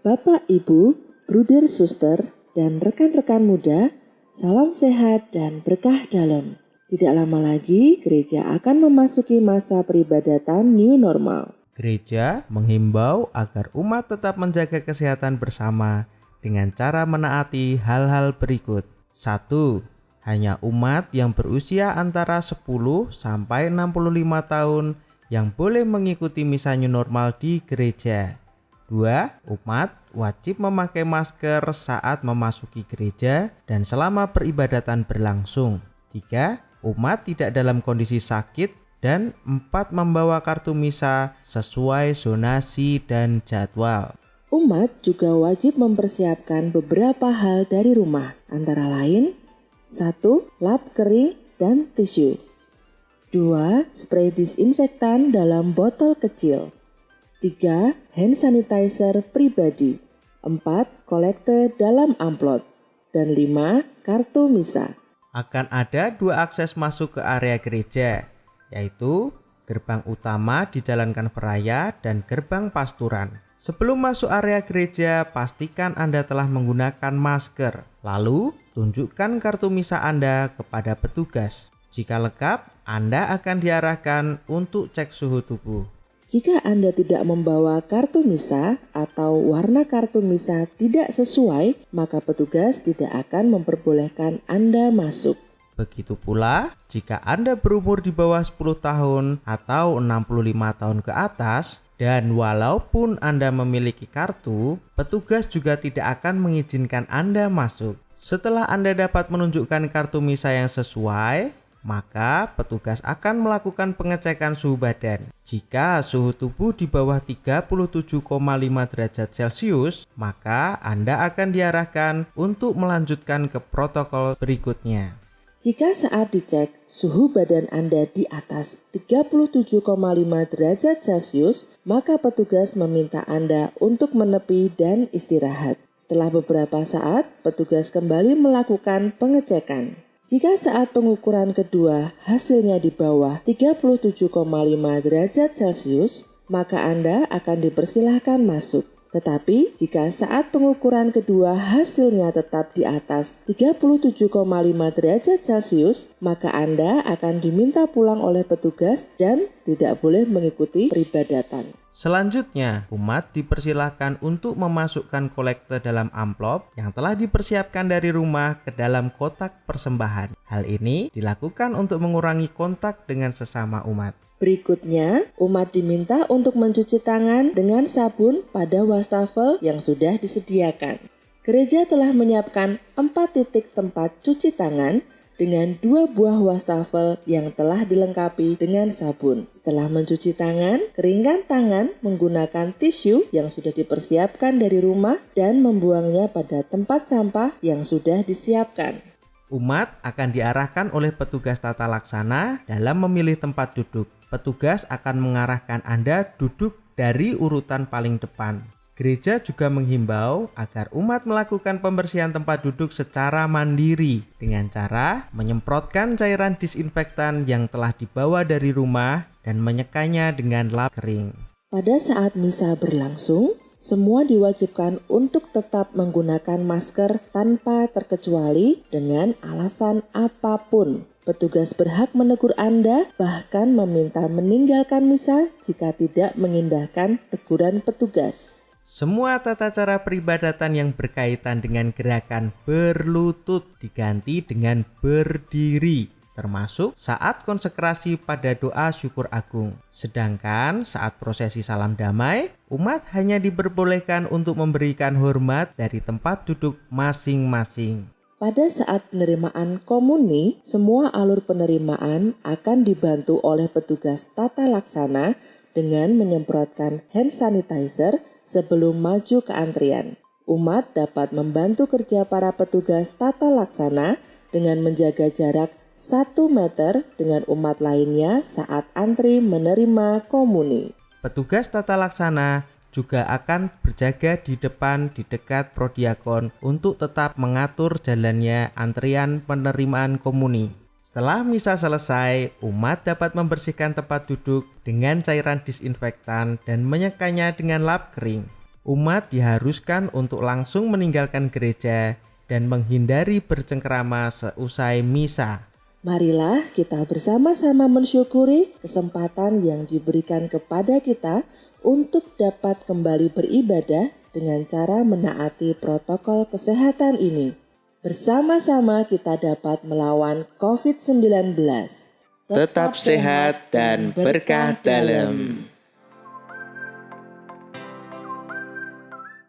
Bapak, Ibu, bruder, suster, dan rekan-rekan muda, salam sehat dan berkah dalam. Tidak lama lagi gereja akan memasuki masa peribadatan new normal. Gereja menghimbau agar umat tetap menjaga kesehatan bersama dengan cara menaati hal-hal berikut. 1. Hanya umat yang berusia antara 10 sampai 65 tahun yang boleh mengikuti misa new normal di gereja. 2. Umat wajib memakai masker saat memasuki gereja dan selama peribadatan berlangsung. 3. Umat tidak dalam kondisi sakit. Dan 4. Membawa kartu misa sesuai zonasi dan jadwal. Umat juga wajib mempersiapkan beberapa hal dari rumah, antara lain 1. Lap kering dan tisu. 2. Spray disinfektan dalam botol kecil. 3. Hand sanitizer pribadi. 4. Kolekte dalam amplop. Dan 5. Kartu misa. Akan ada 2 akses masuk ke area gereja, yaitu gerbang utama di Jalan Kanveraya dan gerbang pasturan. Sebelum masuk area gereja, pastikan Anda telah menggunakan masker. Lalu, tunjukkan kartu misa Anda kepada petugas. Jika lengkap, Anda akan diarahkan untuk cek suhu tubuh. Jika Anda tidak membawa kartu misa atau warna kartu misa tidak sesuai, maka petugas tidak akan memperbolehkan Anda masuk. Begitu pula, jika Anda berumur di bawah 10 tahun atau 65 tahun ke atas, dan walaupun Anda memiliki kartu, petugas juga tidak akan mengizinkan Anda masuk. Setelah Anda dapat menunjukkan kartu misa yang sesuai, maka petugas akan melakukan pengecekan suhu badan. Jika suhu tubuh di bawah 37,5 derajat Celcius, maka Anda akan diarahkan untuk melanjutkan ke protokol berikutnya. Jika saat dicek suhu badan Anda di atas 37,5 derajat Celcius, maka petugas meminta Anda untuk menepi dan istirahat. Setelah beberapa saat, petugas kembali melakukan pengecekan. Jika saat pengukuran kedua hasilnya di bawah 37,5 derajat Celcius, maka Anda akan dipersilahkan masuk. Tetapi jika saat pengukuran kedua hasilnya tetap di atas 37,5 derajat Celcius, maka Anda akan diminta pulang oleh petugas dan tidak boleh mengikuti peribadatan. Selanjutnya, umat dipersilahkan untuk memasukkan kolekte dalam amplop yang telah dipersiapkan dari rumah ke dalam kotak persembahan. Hal ini dilakukan untuk mengurangi kontak dengan sesama umat. Berikutnya, umat diminta untuk mencuci tangan dengan sabun pada wastafel yang sudah disediakan. Gereja telah menyiapkan 4 titik tempat cuci tangan dengan 2 buah wastafel yang telah dilengkapi dengan sabun. Setelah mencuci tangan, keringkan tangan menggunakan tisu yang sudah dipersiapkan dari rumah dan membuangnya pada tempat sampah yang sudah disiapkan. Umat akan diarahkan oleh petugas tata laksana dalam memilih tempat duduk. Petugas akan mengarahkan Anda duduk dari urutan paling depan. Gereja juga menghimbau agar umat melakukan pembersihan tempat duduk secara mandiri dengan cara menyemprotkan cairan disinfektan yang telah dibawa dari rumah dan menyekanya dengan lap kering. Pada saat misa berlangsung, semua diwajibkan untuk tetap menggunakan masker tanpa terkecuali dengan alasan apapun. Petugas berhak menegur Anda, bahkan meminta meninggalkan misa jika tidak mengindahkan teguran petugas. Semua tata cara peribadatan yang berkaitan dengan gerakan berlutut diganti dengan berdiri, termasuk saat konsekrasi pada doa syukur agung. Sedangkan saat prosesi salam damai, umat hanya diperbolehkan untuk memberikan hormat dari tempat duduk masing-masing. Pada saat penerimaan komuni, semua alur penerimaan akan dibantu oleh petugas tata laksana dengan menyemprotkan hand sanitizer sebelum maju ke antrian. Umat dapat membantu kerja para petugas tata laksana dengan menjaga jarak 1 meter dengan umat lainnya saat antri menerima komuni. Petugas tata laksana juga akan berjaga di depan di dekat prodiakon untuk tetap mengatur jalannya antrian penerimaan komuni. Setelah misa selesai, umat dapat membersihkan tempat duduk dengan cairan disinfektan dan menyekanya dengan lap kering. Umat diharuskan untuk langsung meninggalkan gereja dan menghindari bercengkerama seusai misa. Marilah kita bersama-sama mensyukuri kesempatan yang diberikan kepada kita untuk dapat kembali beribadah dengan cara menaati protokol kesehatan ini. Bersama-sama kita dapat melawan COVID-19. Tetap sehat dan berkah dalam.